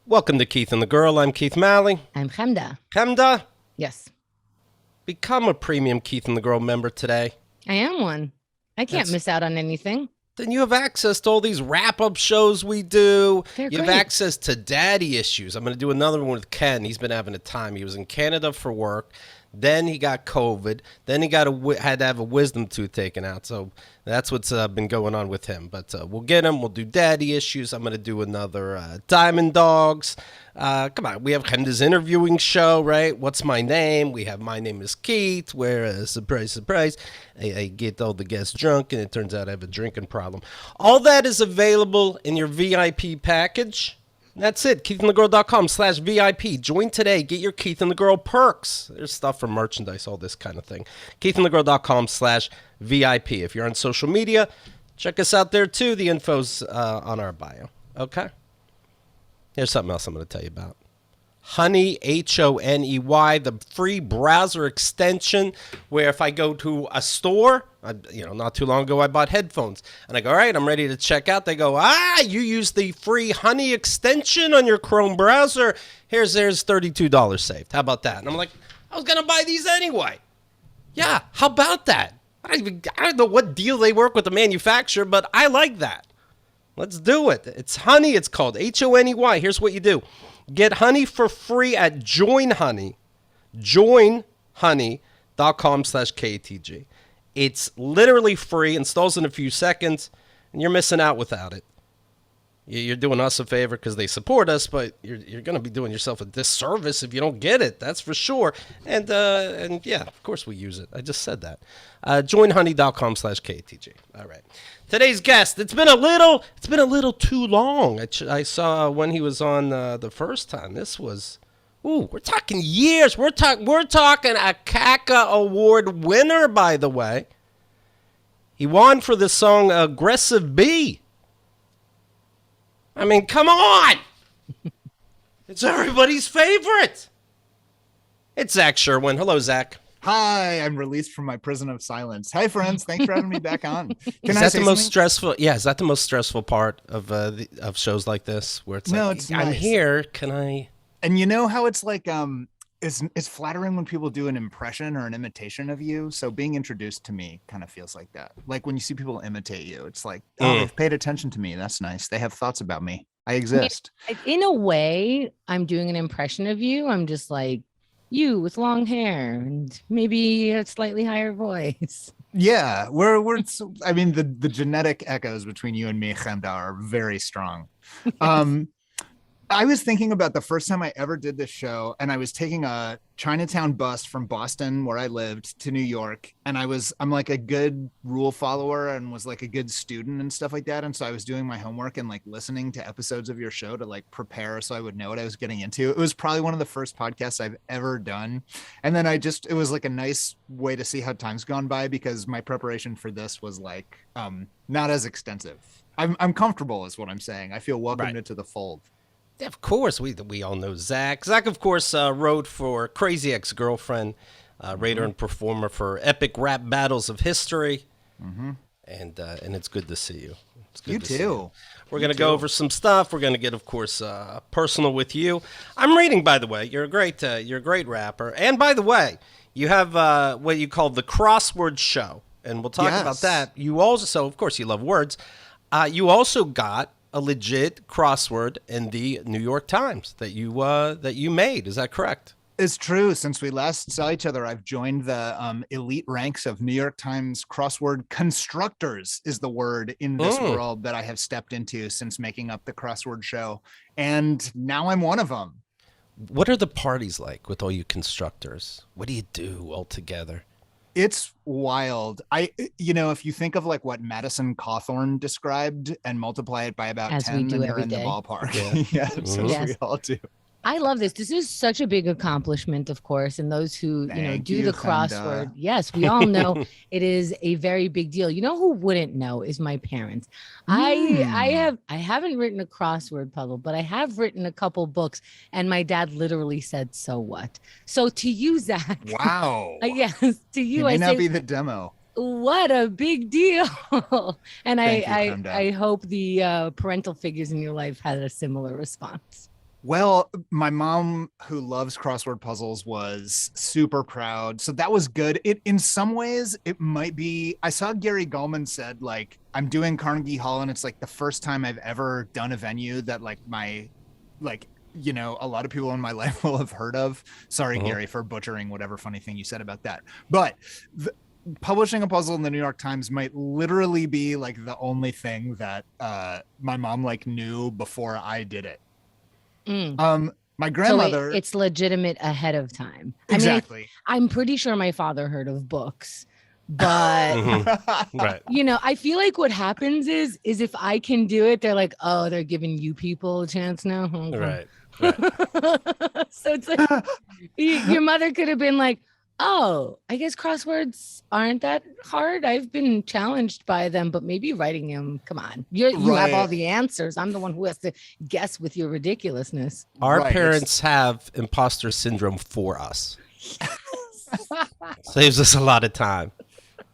Welcome to Keith and the Girl. I'm Keith Malley. I'm Chemda. Chemda, Yes, become a premium Keith and the Girl member today. I am one. I can't miss out on anything. Then you have access to all these wrap-up shows we do. They're You have great. access to daddy issues. I'm going to do another one with Ken. He's been having a time. He was in Canada for work. Then he got COVID. Then he had to have a wisdom tooth taken out. So that's what's been going on with him. But we'll get him. We'll do daddy issues. I'm going to do another Diamond Dogs. Come on. We have Kenda's interviewing show, right? What's my name? We have My Name is Keith, where, surprise, surprise, I get all the guests drunk, and it turns out I have a drinking problem. All that is available in your VIP package. That's it. KeithAndTheGirl.com/VIP. Join today. Get your Keith and the Girl perks. There's stuff for merchandise, all this kind of thing. KeithAndTheGirl.com/VIP. If you're on social media, check us out there too. The info's on our bio. Okay? Here's something else I'm going to tell you about. Honey, Honey, the free browser extension where if I go to a store, not too long ago I bought headphones, and I go, all right, I'm ready to check out. They go, you use the free Honey extension on your Chrome browser. There's $32 saved. How about that? And I'm like, I was going to buy these anyway. Yeah, how about that? I don't know what deal they work with the manufacturer, but I like that. Let's do it. It's Honey. It's called Honey. Here's what you do. Get Honey for free at JoinHoney. JoinHoney.com/KATG. It's literally free, installs in a few seconds, and you're missing out without it. You're doing us a favor because they support us, but you're going to be doing yourself a disservice if you don't get it. That's for sure. And yeah, of course we use it. I just said that. JoinHoney.com/KATG. All right. Today's guest. It's been a little too long. I saw when he was on the first time. This was, we're talking years. We're talking a KATG award winner, by the way. He won for the song Aggressive B. I mean, come on. It's everybody's favorite. It's Zach Sherwin. Hello, Zach. Hi, I'm released from my prison of silence. Hi, friends. Thanks for having me back on. Is that the most stressful? Yeah, is that the most stressful part of shows like this, where it's no, like, it's I'm nice. here. Can I? And you know how it's like, it's flattering when people do an impression or an imitation of you. So being introduced to me kind of feels like that. Like when you see people imitate you, it's like, they've paid attention to me. That's nice. They have thoughts about me. I exist. In a way, I'm doing an impression of you. I'm just like you with long hair and maybe a slightly higher voice. Yeah, I mean, the genetic echoes between you and me, Chemda, are very strong. Yes. I was thinking about the first time I ever did this show, and I was taking a Chinatown bus from Boston, where I lived, to New York. And I'm like a good rule follower and was like a good student and stuff like that. And so I was doing my homework and like listening to episodes of your show to like prepare so I would know what I was getting into. It was probably one of the first podcasts I've ever done. And then it was like a nice way to see how time's gone by, because my preparation for this was like not as extensive. I'm comfortable is what I'm saying. I feel welcomed into the fold. Of course, we all know Zach. Zach, of course, wrote for Crazy Ex-Girlfriend, writer and performer for Epic Rap Battles of History. Mm-hmm. And it's good to see you. It's good you to too. See you. We're going to go over some stuff. We're going to get, of course, personal with you. I'm reading, by the way. You're a great rapper. And by the way, you have what you call the Crossword show, and we'll talk about that. You also, of course, you love words. You also got a legit crossword in the New York Times that you made. Is that correct? It's true. Since we last saw each other, I've joined the elite ranks of New York Times crossword constructors, is the word in this world that I have stepped into since making up the crossword show. And now I'm one of them. What are the parties like with all you constructors? What do you do all together? It's wild. If you think of like what Madison Cawthorn described and multiply it by about 10, then you're in the ballpark. Yeah, yes. We all do. I love this. This is such a big accomplishment, of course. And those who, do the crossword. Yes, we all know it is a very big deal. You know who wouldn't know is my parents. I haven't written a crossword puzzle, but I have written a couple books. And my dad literally said, "So what?" So to you, Zach. Wow. Yes, to you, I may not be the demo. What a big deal. And I hope the parental figures in your life had a similar response. Well, my mom, who loves crossword puzzles, was super proud. So that was good. It, in some ways, it might be. I saw Gary Gulman said, like, I'm doing Carnegie Hall, and it's like the first time I've ever done a venue that like a lot of people in my life will have heard of. Sorry, Gary, for butchering whatever funny thing you said about that. But publishing a puzzle in the New York Times might literally be like the only thing that my mom like knew before I did it. My grandmother, so it's legitimate ahead of time. Exactly. I mean, I'm pretty sure my father heard of books, but right. I feel like what happens is if I can do it, they're like, oh, they're giving you people a chance now. Right. So it's like your mother could have been like, oh, I guess crosswords aren't that hard. I've been challenged by them, but maybe writing them, come on. You have all the answers. I'm the one who has to guess with your ridiculousness. Our parents have imposter syndrome for us. Saves us a lot of time.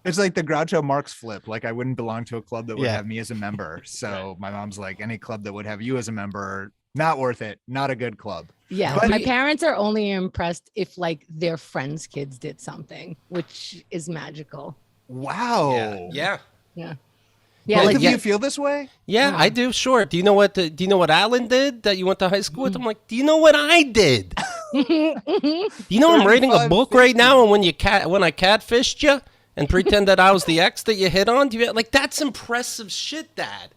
It's like the Groucho Marx flip. Like, I wouldn't belong to a club that would have me as a member. So my mom's like, any club that would have you as a member, not worth it. Not a good club. Yeah, but my parents are only impressed if like their friends' kids did something, which is magical. Wow. Yeah. Both of you feel this way? Yeah, I do. Sure. Do you know what Alan did that you went to high school with? I'm like, do you know what I did? You know, I'm writing a book right now, and when I catfished you and pretend that I was the ex that you hit on, that's impressive shit, Dad.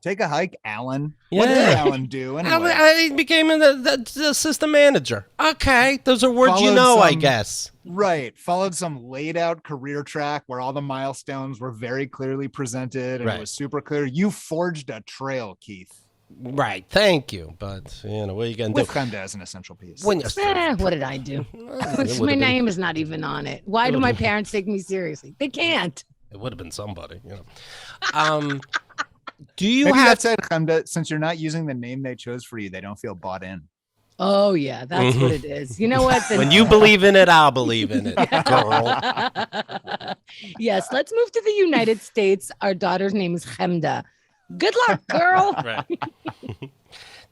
Take a hike, Alan. Yeah. What did Alan do? Anyway? I became the assistant manager. Okay, those are words I guess. Right. Followed some laid out career track where all the milestones were very clearly presented and it was super clear. You forged a trail, Keith. Right. Thank you. But, what are you going to do? With Khanda as an essential piece. What did I do? My name is not even on it. Why do my parents take me seriously? They can't. It would have been somebody, Do you Maybe have said, Khanda, since you're not using the name they chose for you, they don't feel bought in. Oh yeah, that's what it is. You know what? When you believe in it, I'll believe in it, girl. Yes, let's move to the United States. Our daughter's name is Khanda. Good luck, girl. Right.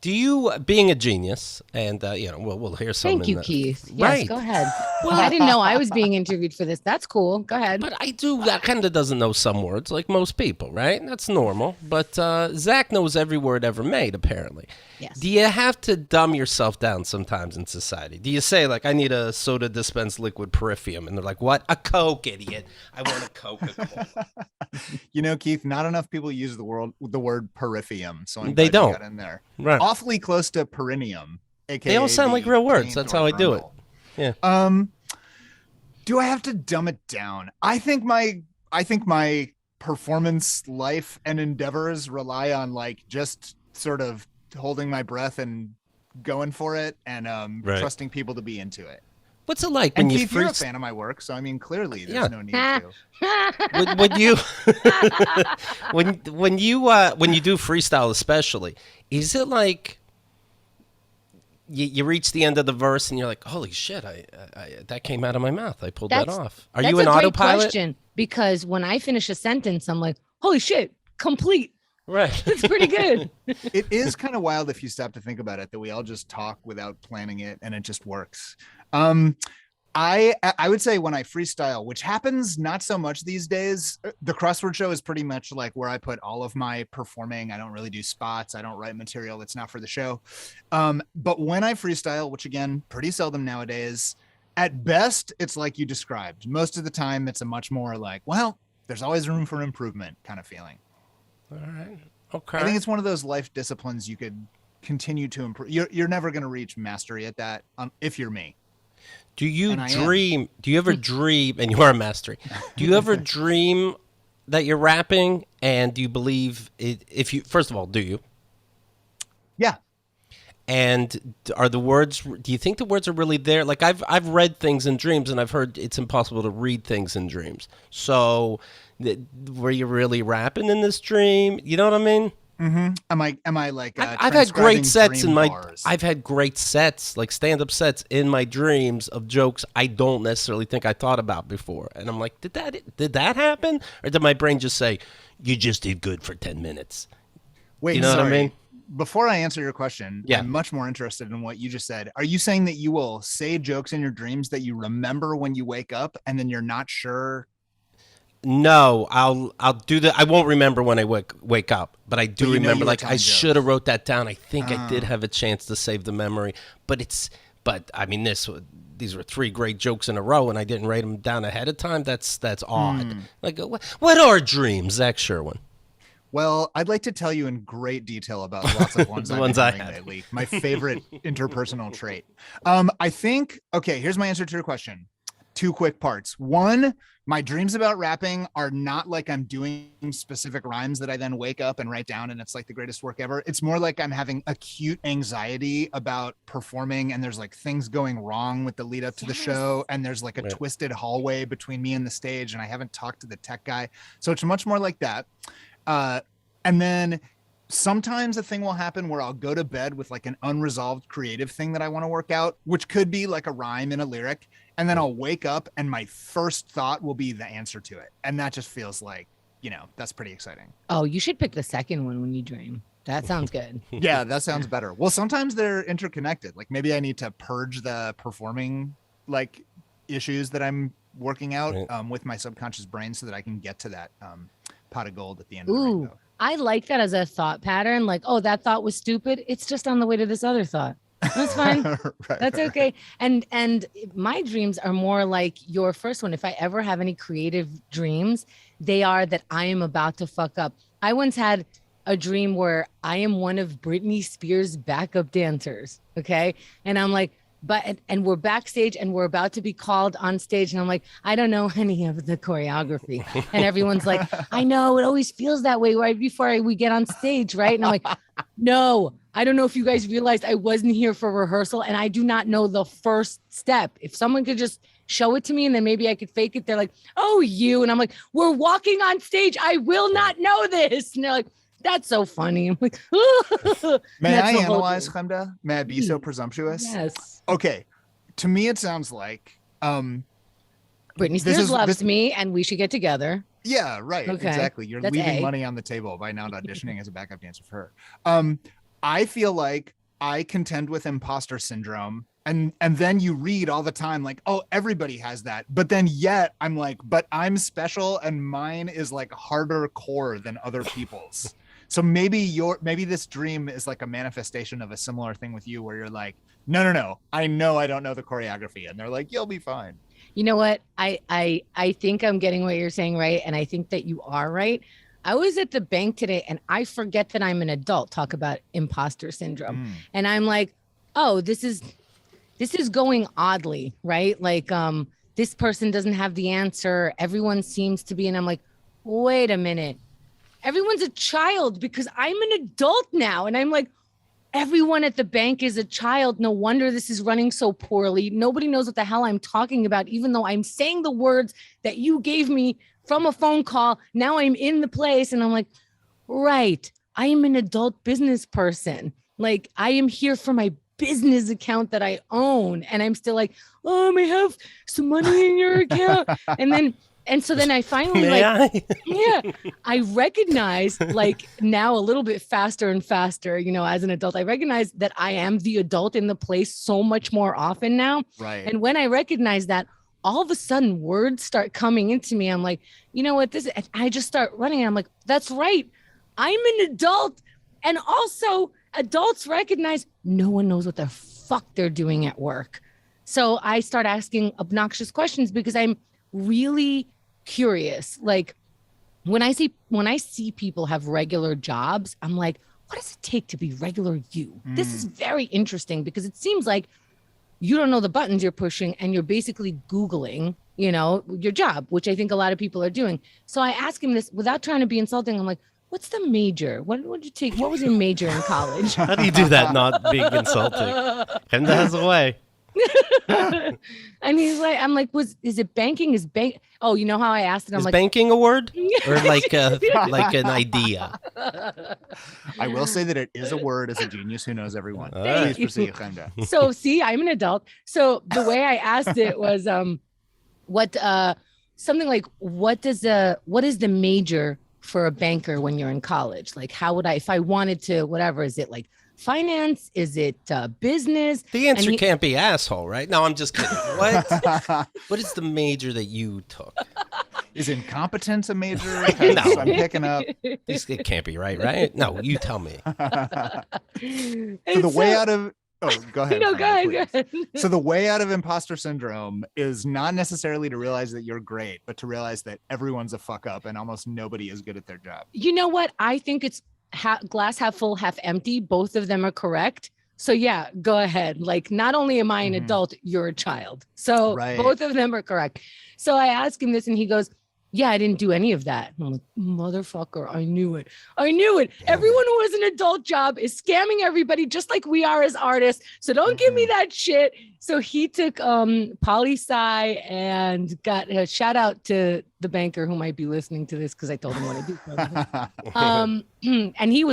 Do you, being a genius, and we'll hear some. Thank you, Keith. Yes, go ahead. Well, I didn't know I was being interviewed for this. That's cool. Go ahead. But I kind of doesn't know some words, like most people, right? That's normal. But Zach knows every word ever made, apparently. Yes. Do you have to dumb yourself down sometimes in society? Do you say, like, I need a soda dispense liquid perfume? And they're like, what? A Coke, idiot. I want a Coca-Cola. Keith, not enough people use the word peripheum. So I'm they glad don't. You got in there. Right. Awfully close to perineum. AKA they all sound like real words. That's how I do it. Yeah. Do I have to dumb it down? I think my performance life and endeavors rely on like just sort of holding my breath and going for it and trusting people to be into it. What's it like when you you're a fan of my work? So I mean, clearly there's no need to. when you do freestyle, especially, is it like you reach the end of the verse and you're like, holy shit, I that came out of my mouth. I pulled that off. Are you an autopilot? That's a great question, because when I finish a sentence, I'm like, holy shit, complete. Right. It's pretty good. It is kind of wild if you stop to think about it, that we all just talk without planning it and it just works. I would say when I freestyle, which happens not so much these days, the Crossword show is pretty much like where I put all of my performing. I don't really do spots. I don't write material that's not for the show. But when I freestyle, which again, pretty seldom nowadays, at best, it's like you described. Most of the time, it's a much more like, well, there's always room for improvement kind of feeling. All right. Okay. I think it's one of those life disciplines you could continue to improve. You're never going to reach mastery at that if you're me. Do you dream? Do you ever dream? And you are a mastery. Do you ever dream that you're rapping? And do you believe it? If you, first of all, do you? Yeah. And are the words? Do you think the words are really there? Like I've read things in dreams, and I've heard it's impossible to read things in dreams. So, were you really rapping in this dream? You know what I mean? Mm-hmm. Am I like? I've had great sets in my. Bars? I've had great sets, like stand-up sets in my dreams of jokes I don't necessarily think I thought about before, and I'm like, did that happen, or did my brain just say, you just did good for 10 minutes? Wait, you know sorry. what I mean? before I answer your question, Yeah. I'm much more interested in what you just said. Are you saying that you will say jokes in your dreams that you remember when you wake up and then you're not sure? No, I'll do that. I won't remember when I wake up, but I do remember. Like I should have wrote that down. I think I did have a chance to save the memory, but I mean these were 3 great jokes in a row, and I didn't write them down ahead of time. That's odd. Like what are dreams, Zach Sherwin? Well, I'd like to tell you in great detail about lots of ones The I've ones been I having had. lately. My favorite interpersonal trait. I think, okay, here's my answer to your question. 2 quick parts. 1, my dreams about rapping are not like I'm doing specific rhymes that I then wake up and write down and it's like the greatest work ever. It's more like I'm having acute anxiety about performing and there's like things going wrong with the lead up to the show and there's like a twisted hallway between me and the stage and I haven't talked to the tech guy. So it's much more like that. And then sometimes a thing will happen where I'll go to bed with like an unresolved creative thing that I want to work out, which could be like a rhyme in a lyric. And then I'll wake up and my first thought will be the answer to it. And that just feels like, that's pretty exciting. Oh, you should pick the second one when you dream. That sounds good. Yeah, that sounds better. Well, sometimes they're interconnected. Like maybe I need to purge the performing like issues that I'm working out with my subconscious brain so that I can get to that pot of gold at the end of the rainbow. I like that as a thought pattern. Like, oh, that thought was stupid. It's just on the way to this other thought. That's fine. That's okay. And my dreams are more like your first one. If I ever have any creative dreams, they are that I am about to fuck up. I once had a dream where I am one of Britney Spears' backup dancers. Okay. And I'm like, and we're backstage and we're about to be called on stage. And I'm like, I don't know any of the choreography. And everyone's like, I know, it always feels that way right before we get on stage. Right. And I'm like, no, I don't know if you guys realized I wasn't here for rehearsal and I do not know the first step. If someone could just show it to me and then maybe I could fake it. They're like, oh, you. And I'm like, we're walking on stage. I will not know this. And they're like, that's so funny. I'm like, may I analyze, Chemda? May I be so presumptuous? Yes. Okay. To me, it sounds like Britney Spears loves me and we should get together. Yeah, right. Okay. Exactly. You're leaving money on the table by not auditioning as a backup dancer for her. I feel like I contend with imposter syndrome. And then you read all the time like, oh, everybody has that. But then yet I'm like, but I'm special and mine is like harder core than other people's. So maybe this dream is like a manifestation of a similar thing with you where you're like, no, I know I don't know the choreography. And they're like, you'll be fine. You know what? I think I'm getting what you're saying, right? And I think that you are right. I was at the bank today and I forget that I'm an adult. Talk about imposter syndrome. And I'm like, oh, this is going oddly, right? Like this person doesn't have the answer. Everyone seems to be. And I'm like, wait a minute. Everyone's a child because I'm an adult now. And I'm like, everyone at the bank is a child. No wonder this is running so poorly. Nobody knows what the hell I'm talking about, even though I'm saying the words that you gave me from a phone call. Now I'm in the place and I'm like, right, I am an adult business person. Like I am here for my business account that I own. And I'm still like, I have some money in your account. And so then I finally I recognize like now a little bit faster and faster, as an adult, I recognize that I am the adult in the place so much more often now. Right. And when I recognize that, all of a sudden words start coming into me. I'm like, you know what, I just start running. And I'm like, that's right. I'm an adult. And also adults recognize no one knows what the fuck they're doing at work. So I start asking obnoxious questions because I'm really curious. Like when I see people have regular jobs, I'm like, what does it take to be regular you? This is very interesting because it seems like you don't know the buttons you're pushing and you're basically Googling, your job, which I think a lot of people are doing. So I ask him this without trying to be insulting. I'm like, what's the major? What did you take? What was your major in college? How do you do that not being insulting? And that's a way. And he's like, I'm like, is it banking? Oh, you know how I asked it? I'm is like, banking a word or like an idea? I will say that it is a word as a genius who knows everyone. Please proceed, Chemda. So see, I'm an adult. So the way I asked it was, something like, what is the major for a banker when you're in college? Like, how would I, if I wanted to, whatever, is it like finance? Is it business? The answer can't be asshole, right? No, I'm just kidding. What? What is the major that you took? Is incompetence a major? No. I'm picking up. It can't be right? No, you tell me. So the way out of go ahead. No, go ahead. So the way out of imposter syndrome is not necessarily to realize that you're great, but to realize that everyone's a fuck up and almost nobody is good at their job. You know what? I think it's glass half full, half empty. Both of them are correct. So yeah, go ahead. Like, not only am I an adult, you're a child. So both of them are correct. So I asked him this and he goes, yeah, I didn't do any of that. I'm like, motherfucker, I knew it. Everyone who has an adult job is scamming everybody just like we are as artists. So don't give me that shit. So he took poli-sci and got a shout out to the banker who might be listening to this because I told him what I do. And you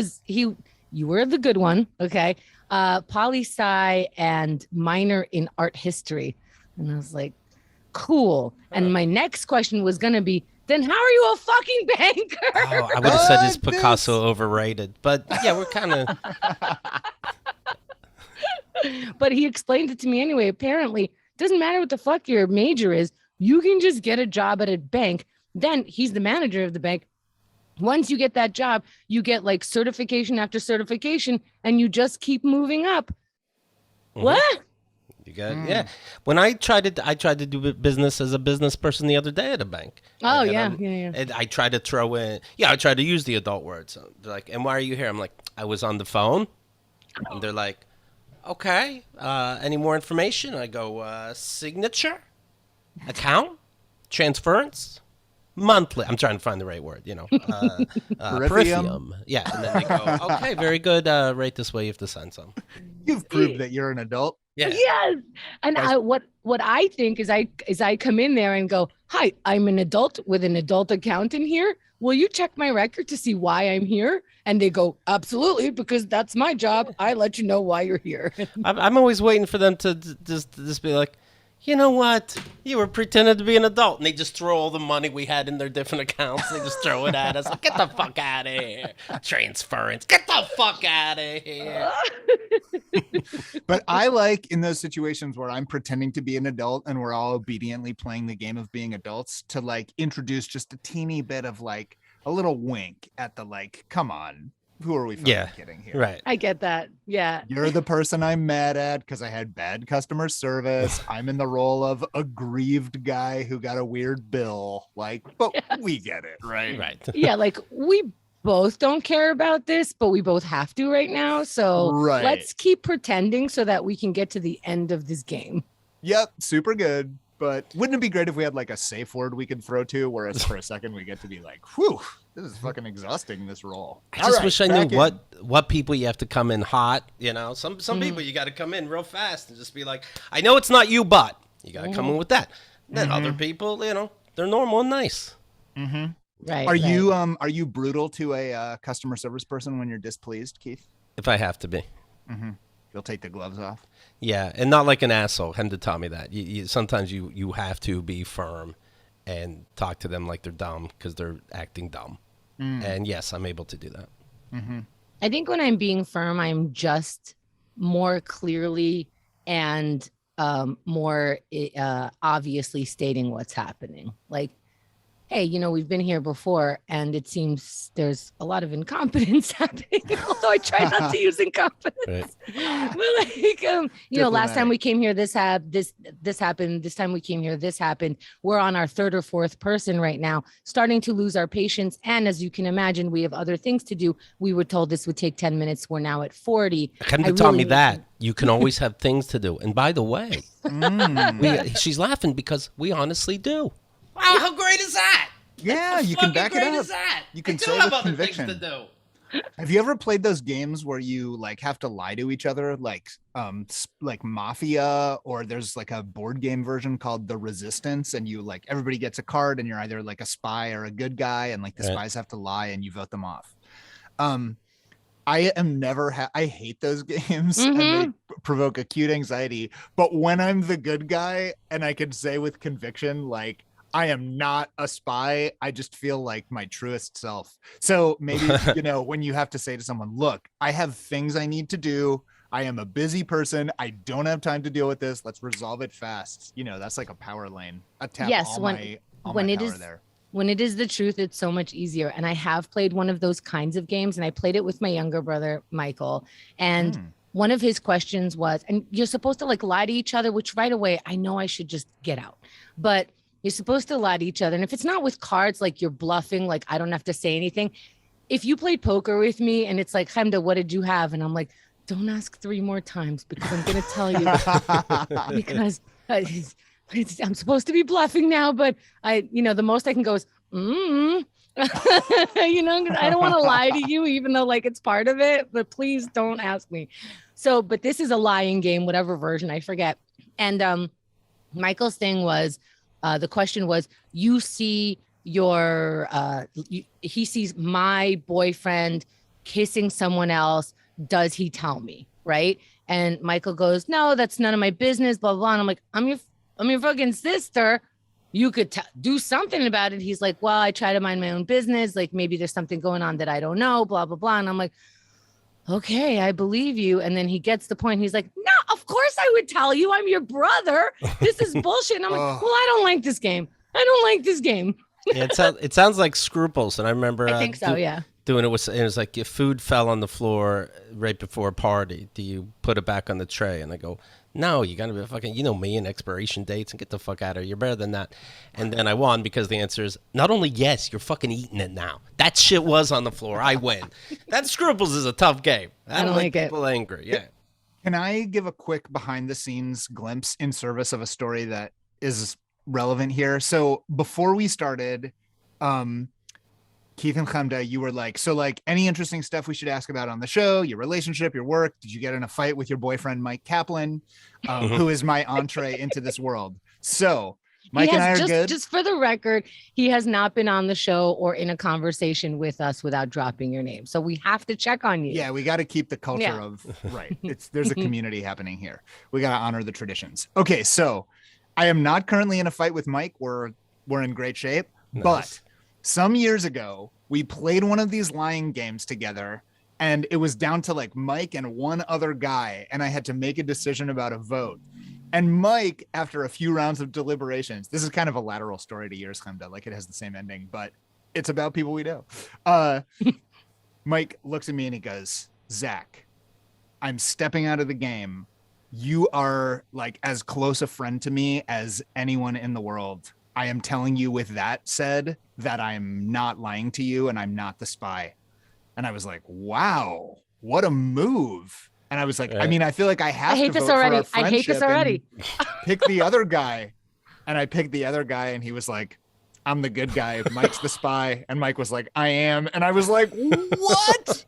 were the good one, okay? Poli-sci and minor in art history. And I was like, cool. And my next question was going to be, then how are you a fucking banker? Oh, I would have said is Picasso overrated, but yeah, we're kind of. But he explained it to me anyway. Apparently, it doesn't matter what the fuck your major is. You can just get a job at a bank. Then he's the manager of the bank. Once you get that job, you get like certification after certification, and you just keep moving up. What? You got yeah. When I tried to do business as a business person the other day at a bank. Oh like, yeah. And I tried to throw in. Yeah, I tried to use the adult words. So they're like, and why are you here? I'm like, I was on the phone. And they're like, okay. Any more information? I go, signature, account, transference, monthly. I'm trying to find the right word. Peripheum. Yeah. And then they go, okay, very good. Right this way. You have to sign some. You've proved that you're an adult. Yeah. Yes. And what I think is I come in there and go, hi, I'm an adult with an adult accountant here. Will you check my record to see why I'm here? And they go, absolutely, because that's my job. I let you know why you're here. I'm always waiting for them to just be like, you know what? You were pretending to be an adult. And they just throw all the money we had in their different accounts. They just throw it at us. Like, get the fuck out of here. Transference. Get the fuck out of here. But I like in those situations where I'm pretending to be an adult and we're all obediently playing the game of being adults to like introduce just a teeny bit of like a little wink at the like, come on. Who are we kidding here? Right. I get that. Yeah. You're the person I'm mad at because I had bad customer service. I'm in the role of a grieved guy who got a weird bill. Like, but we get it, right? Right. Yeah, like we both don't care about this, but we both have to right now. So let's keep pretending so that we can get to the end of this game. Yep. Super good. But wouldn't it be great if we had like a safe word we could throw to, whereas for a second we get to be like, whew, this is fucking exhausting, this role. I just wish I knew what people you have to come in hot. You know, some people you got to come in real fast and just be like, I know it's not you, but you got to come in with that. Then other people, you know, they're normal and nice. Right. Are you brutal to a customer service person when you're displeased, Keith? If I have to be. You'll take the gloves off. Yeah, and not like an asshole. Him to tell me that. Sometimes you have to be firm and talk to them like they're dumb because they're acting dumb. And yes, I'm able to do that. I think when I'm being firm, I'm just more clearly and more obviously stating what's happening. Like, hey, you know, we've been here before and it seems there's a lot of incompetence happening, although I try not to use incompetence. Right. But like, you know, last time we came here, this happened. This time we came here, this happened. We're on our third or fourth person right now, starting to lose our patience. And as you can imagine, we have other things to do. We were told this would take 10 minutes. We're now at 40. Come tell me that. You can always have things to do. And by the way, she's laughing because we honestly do. Wow, how great is that? Yeah, you can back it up. You can say with conviction. Things to do. Have you ever played those games where you like have to lie to each other, like Mafia, or there's like a board game version called The Resistance, and you like everybody gets a card, and you're either like a spy or a good guy, and like the spies have to lie, and you vote them off. I hate those games and they provoke acute anxiety. But when I'm the good guy and I can say with conviction, like, I am not a spy. I just feel like my truest self. So maybe, when you have to say to someone, look, I have things I need to do. I am a busy person. I don't have time to deal with this. Let's resolve it fast. That's like a power lane. I tap yes, all my power there. When it is the truth, it's so much easier. And I have played one of those kinds of games, and I played it with my younger brother, Michael. And one of his questions was, and you're supposed to like lie to each other, which right away, I know I should just get out. But you're supposed to lie to each other. And if it's not with cards, like you're bluffing, like I don't have to say anything. If you played poker with me and it's like, Chemda, what did you have? And I'm like, don't ask 3 more times because I'm going to tell you because I'm supposed to be bluffing now, but the most I can go is, I don't want to lie to you, even though like it's part of it, but please don't ask me. So, but this is a lying game, whatever version, I forget. And Michael's thing was, the question was, you see he sees my boyfriend kissing someone else. Does he tell me? Right. And Michael goes, no, that's none of my business, blah, blah. And I'm like, I'm your fucking sister. You could do something about it. He's like, well, I try to mind my own business. Like maybe there's something going on that I don't know, blah, blah, blah. And I'm like, okay, I believe you. And then he gets the point. He's like, no, of course I would tell you. I'm your brother. This is bullshit. And I'm like, well, I don't like this game. Yeah, it sounds like Scruples. And I remember I think so, yeah. Doing it was like if food fell on the floor right before a party, do you put it back on the tray? And I go, no, you gotta be fucking, me and expiration dates and get the fuck out of here. You're better than that. And then I won because the answer is not only yes, you're fucking eating it now. That shit was on the floor. I win. That Scruples is a tough game. I don't like people angry. Yeah. Can I give a quick behind the scenes glimpse in service of a story that is relevant here? So before we started, Keith and Chemda, you were like, so like any interesting stuff we should ask about on the show, your relationship, your work. Did you get in a fight with your boyfriend, Myq Kaplan, who is my entree into this world? So Myq and I are good. Just for the record, he has not been on the show or in a conversation with us without dropping your name. So we have to check on you. Yeah, we got to keep the culture of, right. There's a community happening here. We got to honor the traditions. Okay, so I am not currently in a fight with Myq. We're in great shape, nice. But some years ago, we played one of these lying games together, and it was down to like Myq and one other guy, and I had to make a decision about a vote. And Myq, after a few rounds of deliberations, this is kind of a lateral story to yours, Chemda, like it has the same ending, but it's about people we know. Myq looks at me and he goes, Zach, I'm stepping out of the game. You are like as close a friend to me as anyone in the world. I am telling you with that said that I'm not lying to you and I'm not the spy. And I was like, wow, what a move. And I was like, I mean, I feel like I have to vote for our friendship. I hate this already. Pick the other guy. And I picked the other guy and he was like, I'm the good guy. Myq's the spy. And Myq was like, I am. And I was like, what?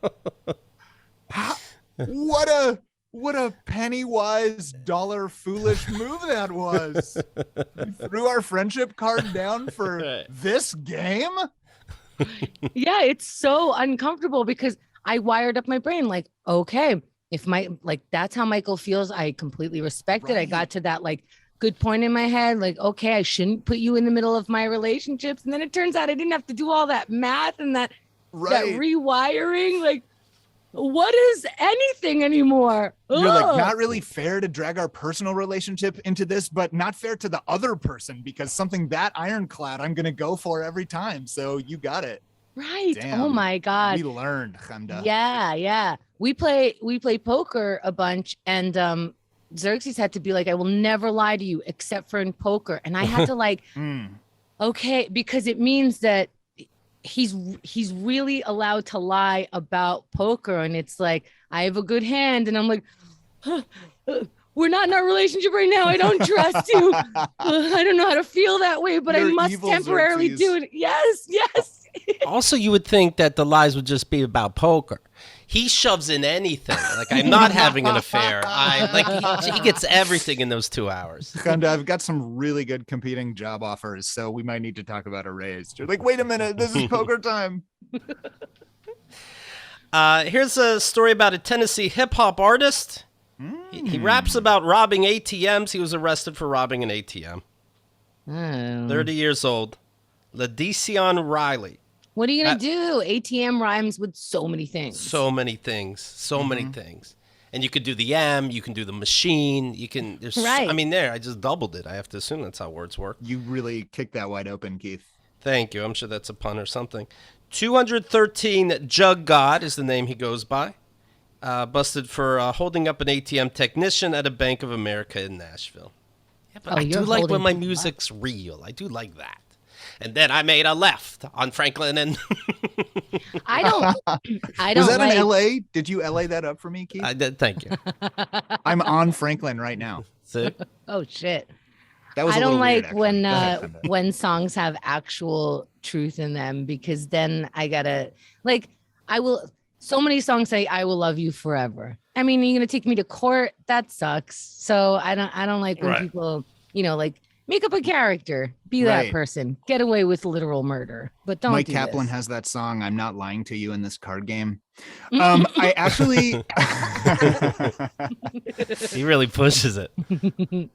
What a penny-wise, dollar-foolish move that was. We threw our friendship card down for this game? Yeah, it's so uncomfortable because I wired up my brain like, okay, if that's how Michael feels, I completely respect it. I got to that like good point in my head, like, okay, I shouldn't put you in the middle of my relationships. And then it turns out I didn't have to do all that math and that rewiring. Like, what is anything anymore? You're like, not really fair to drag our personal relationship into this, but not fair to the other person because something that ironclad I'm going to go for every time. So you got it. Right. Damn. Oh my God. We learned, Chemda. Yeah. We play poker a bunch and Xerxes had to be like, I will never lie to you except for in poker. And I had to like, okay, because it means that he's really allowed to lie about poker. And it's like, I have a good hand. And I'm like, we're not in our relationship right now. I don't trust you. I don't know how to feel that way, but I must temporarily do it. Yes. Also, you would think that the lies would just be about poker. He shoves in anything. Like, I'm not having an affair. He gets everything in those 2 hours. Chemda, I've got some really good competing job offers, so we might need to talk about a raise. You're like, wait a minute, this is poker time. Here's a story about a Tennessee hip-hop artist. He raps about robbing ATMs. He was arrested for robbing an ATM. Oh. 30 years old. LaDecion Riley. What are you going to do? ATM rhymes with so many things. So many things. So many things. And you could do the M, you can do the machine, you can, Right. I just doubled it. I have to assume that's how words work. You really kicked that wide open, Keith. Thank you. I'm sure that's a pun or something. 213 Jugg God is the name he goes by. Busted for holding up an ATM technician at a Bank of America in Nashville. Yeah, but I do like when my music's real. I do like that. And then I made a left on Franklin and... I don't Was that in LA? Did you LA that up for me, Keith? I did. Thank you. I'm on Franklin right now. Oh, shit. That was I don't like weird, when songs have actual truth in them, because then I gotta so many songs say I will love you forever. I mean, you're gonna take me to court. That sucks. So I don't like when people, like, make up a character, be that person, get away with literal murder, but don't. Myq Kaplan has that song, "I'm Not Lying to You" in this card game. I actually, he really pushes it.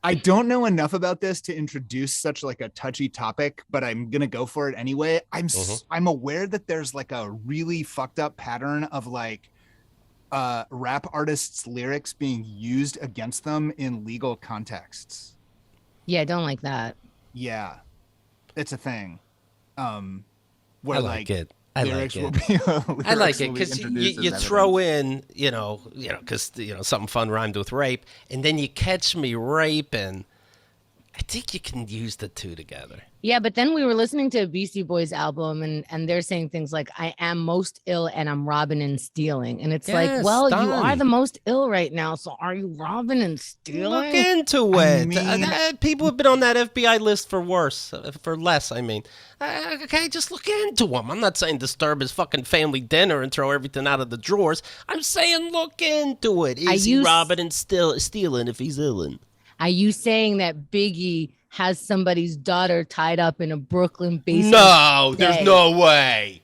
I don't know enough about this to introduce such like a touchy topic, but I'm gonna go for it anyway. I'm aware that there's like a really fucked up pattern of like rap artists' lyrics being used against them in legal contexts. Yeah, I don't like that. Yeah, it's a thing. Where I like it. I like it. I like it because you throw in, because something fun rhymed with rape, and then you catch me raping. I think you can use the two together. Yeah, but then we were listening to a Beastie Boys album, and they're saying things like, I am most ill and I'm robbing and stealing. And it's like, well, you are the most ill right now, so are you robbing and stealing? Look into it. People have been on that FBI list for less, I mean. Okay, just look into them. I'm not saying disturb his fucking family dinner and throw everything out of the drawers. I'm saying look into it. Is he robbing and stealing if he's illin'? Are you saying that Biggie has somebody's daughter tied up in a Brooklyn basement? No, there's no way.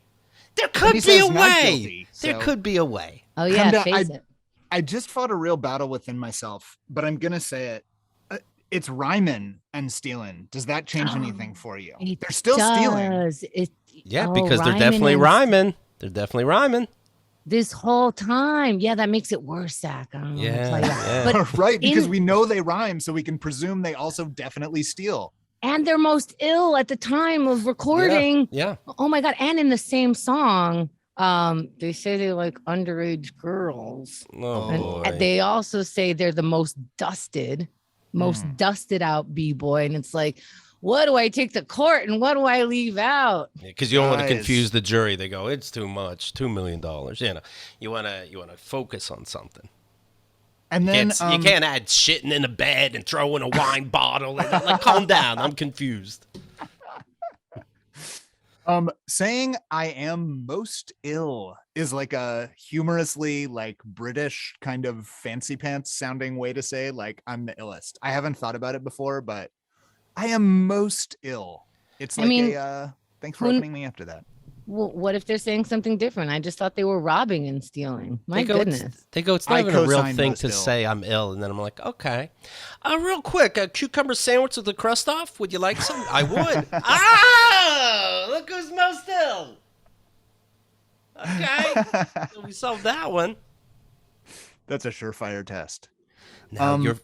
There could be a way. There could be a way. Oh, yeah, face it. I just fought a real battle within myself, but I'm going to say it. It's rhyming and stealing. Does that change anything for you? They're still stealing. Because they're definitely rhyming. They're definitely rhyming. This whole time. Yeah, that makes it worse, Zach. I don't know how to play that. But right, because we know they rhyme, so we can presume they also definitely steal. And they're most ill at the time of recording. Yeah. Oh my God. And in the same song, they say they like underage girls. Oh, and they also say they're the most dusted out B-boy. And it's like, what do I take to court and what do I leave out? Because you don't want to confuse the jury. They go, it's too much, $2 million. You want to focus on something. And then you can't add shitting in a bed and throw in a wine bottle. And, calm down. I'm confused. Saying I am most ill is like a humorously like British kind of fancy pants sounding way to say like I'm the illest. I haven't thought about it before, but I am most ill. It's like thanks for opening me up to that. Well, what if they're saying something different? I just thought they were robbing and stealing. My goodness. They go, it's not even a real thing to say I'm ill. And then I'm like, okay. Real quick, a cucumber sandwich with the crust off. Would you like some? I would. Look who's most ill. Okay. So we solved that one. That's a surefire test. Now go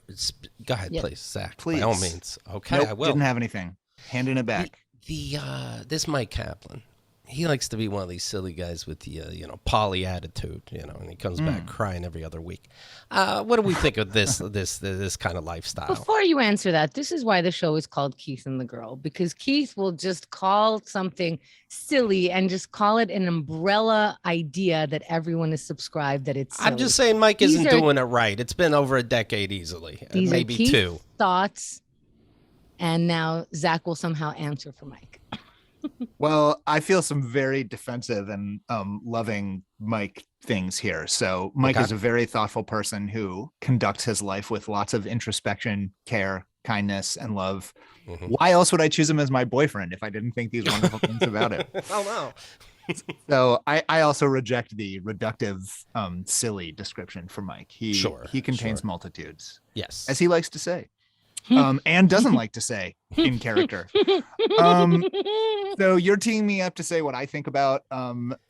ahead, please, Zach. Please. By all means. Okay, nope, I will. Didn't have anything. Handing it back. This Myq Kaplan, he likes to be one of these silly guys with the poly attitude, and he comes back crying every other week. What do we think of this kind of lifestyle? Before you answer that, this is why the show is called Keith and the Girl, because Keith will just call something silly and just call it an umbrella idea that everyone is subscribed that it's silly. I'm just saying Myq isn't doing it right. It's been over a decade easily, maybe Keith's 2 thoughts, and now Zach will somehow answer for Myq. Well, I feel some very defensive and loving Myq things here. So Myq is a very thoughtful person who conducts his life with lots of introspection, care, kindness, and love. Mm-hmm. Why else would I choose him as my boyfriend if I didn't think these wonderful things about him? Oh, no. So I also reject the reductive, silly description for Myq. He contains multitudes. Yes. As he likes to say. and doesn't like to say in character. So you're teeing me up to say what I think about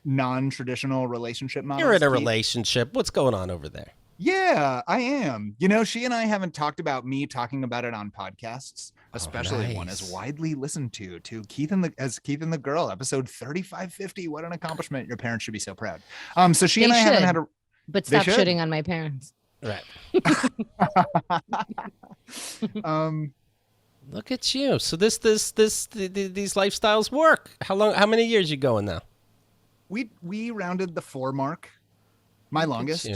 non-traditional relationship models. You're in a relationship. What's going on over there? Yeah, I am. She and I haven't talked about me talking about it on podcasts, especially one as widely listened to Keith and the Girl, episode 3550. What an accomplishment. Your parents should be so proud. So she and I haven't had a... But stop shitting on my parents. Right. Look at you. So these lifestyles work. How many years you going now? We rounded the 4 mark. My longest.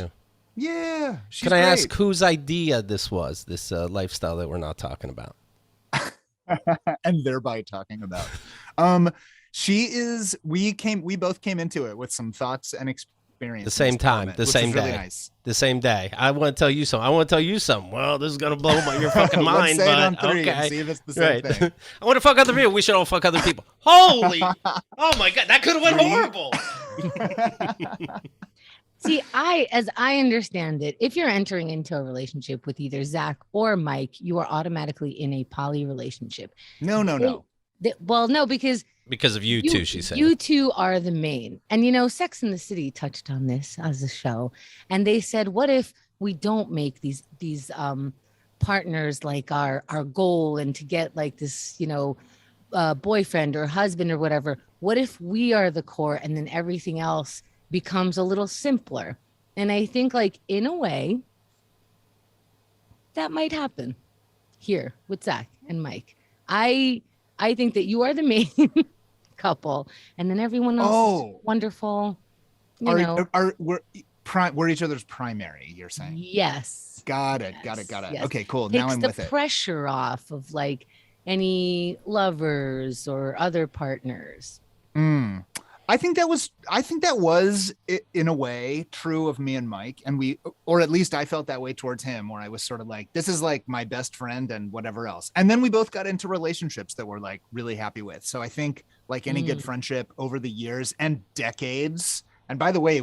Yeah. Can I ask whose idea this was, this lifestyle that we're not talking about? And thereby talking about. We both came into it with some thoughts and experiences. The same time, the same day. Really nice. The same day. I want to tell you something. Well, this is going to blow your fucking mind. Let's say it on 3 and see if it's the same thing. I want to fuck other people. We should all fuck other people. Holy. Oh my God. That could have went horrible. See, as I understand it, if you're entering into a relationship with either Zach or Mike, you are automatically in a poly relationship. No. Well, no, because of you two, she said. You two are the main. And, Sex and the City touched on this as a show. And they said, what if we don't make these partners like our goal and to get like this, boyfriend or husband or whatever? What if we are the core and then everything else becomes a little simpler? And I think like in a way that might happen here with Zach and Mike. I think that you are the main couple and then everyone else is wonderful. We're each other's primary, you're saying? Yes. Got it. Yes. Okay, cool. Now I'm with it. Takes the pressure off of like any lovers or other partners. I think that was in a way true of me and Mike, and or at least I felt that way towards him, where I was sort of like, this is like my best friend and whatever else. And then we both got into relationships that we're like really happy with. So I think like any good friendship over the years and decades, and by the way,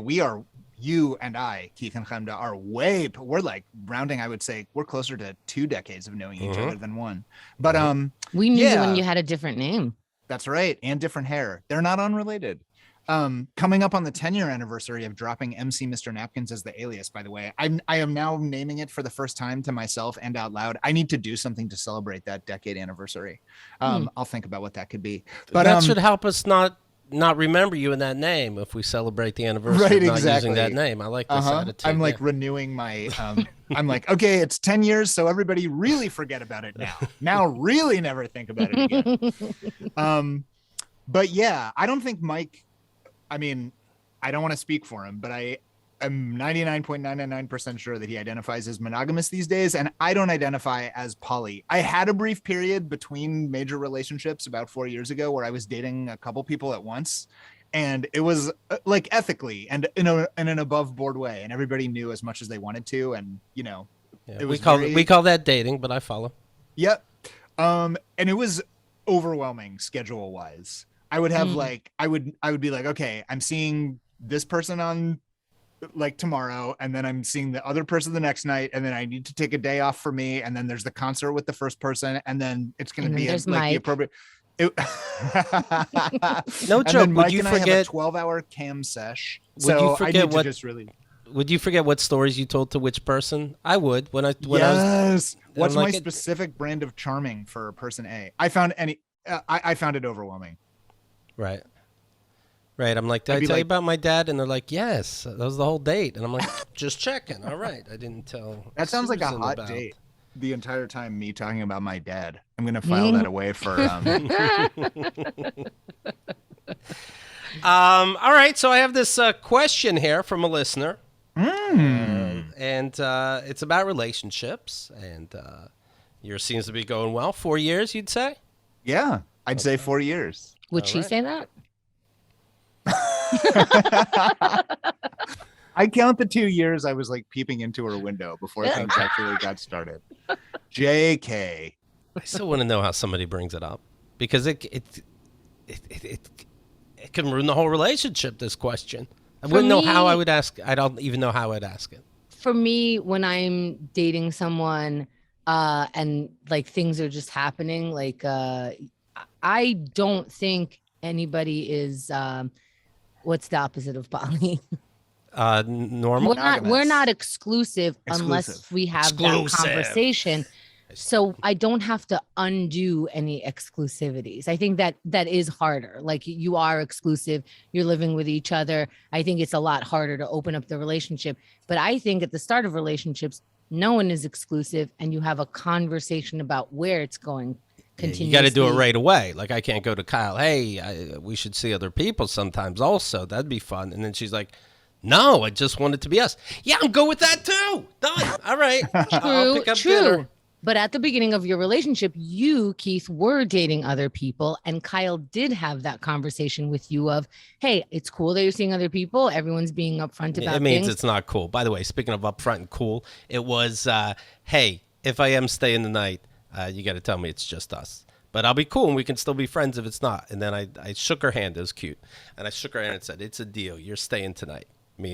you and I, Keith and Chemda, we're like rounding, I would say we're closer to 2 decades of knowing each other than 1. But we knew you when you had a different name. That's right. And different hair. They're not unrelated. Coming up on the 10-year anniversary of dropping MC Mr. Napkins as the alias, by the way. I am now naming it for the first time to myself and out loud. I need to do something to celebrate that decade anniversary. I'll think about what that could be. But that should help us not remember you in that name if we celebrate the anniversary right, of not exactly. using that name. I like this attitude. I'm like renewing my I'm like, okay, it's 10 years, so everybody really forget about it now. Now really never think about it again. But yeah, I don't think Mike, I mean, I don't want to speak for him, but I am 99.999% sure that he identifies as monogamous these days, and I don't identify as poly. I had a brief period between major relationships about 4 years ago where I was dating a couple people at once, and it was like ethically and in an above board way, and everybody knew as much as they wanted to, and it was we call that dating, but I follow. Yep. And it was overwhelming schedule wise. I would have I would be like, okay, I'm seeing this person on like tomorrow, and then I'm seeing the other person the next night, and then I need to take a day off for me, and then there's the concert with the first person, and then it's going to be like the appropriate. No joke. Mike would you forget? I have a 12-hour cam sesh. So I need to just really. Would you forget what stories you told to which person? I would when I was. What's my specific brand of charming for person A? I found I found it overwhelming. Right. I'm like, did I tell you about my dad? And they're like, yes, that was the whole date. And I'm like, just checking. All right. I didn't tell. That sounds like a hot date. The entire time me talking about my dad. I'm going to file that away for. All right. So I have this question here from a listener. And it's about relationships. And yours seems to be going well. 4 years, you'd say? Yeah, I'd say 4 years. Would she say that? I count the 2 years I was like peeping into her window before things actually got started. JK. I still want to know how somebody brings it up, because it can ruin the whole relationship, this question. I wouldn't know how I would ask. I don't even know how I'd ask it. For me, when I'm dating someone, and like things are just happening. Like I don't think anybody is what's the opposite of poly? Normal. We're not exclusive unless we have that conversation. So I don't have to undo any exclusivities. I think that is harder. Like you are exclusive, you're living with each other. I think it's a lot harder to open up the relationship. But I think at the start of relationships, no one is exclusive, and you have a conversation about where it's going. You got to do it right away. Like I can't go to Kyle, hey, we should see other people sometimes also. That'd be fun. And then she's like, no, I just want it to be us. Yeah, I'm good with that too. Done. All right. I'll pick up dinner. But at the beginning of your relationship, you, Keith, were dating other people, and Kyle did have that conversation with you of, hey, it's cool that you're seeing other people. Everyone's being upfront about It means things. It's not cool. By the way, speaking of upfront and cool, it was, hey, if I am staying the night, you got to tell me it's just us. But I'll be cool, and we can still be friends if it's not. And then I shook her hand. It was cute. And I shook her hand and said, it's a deal. You're staying tonight.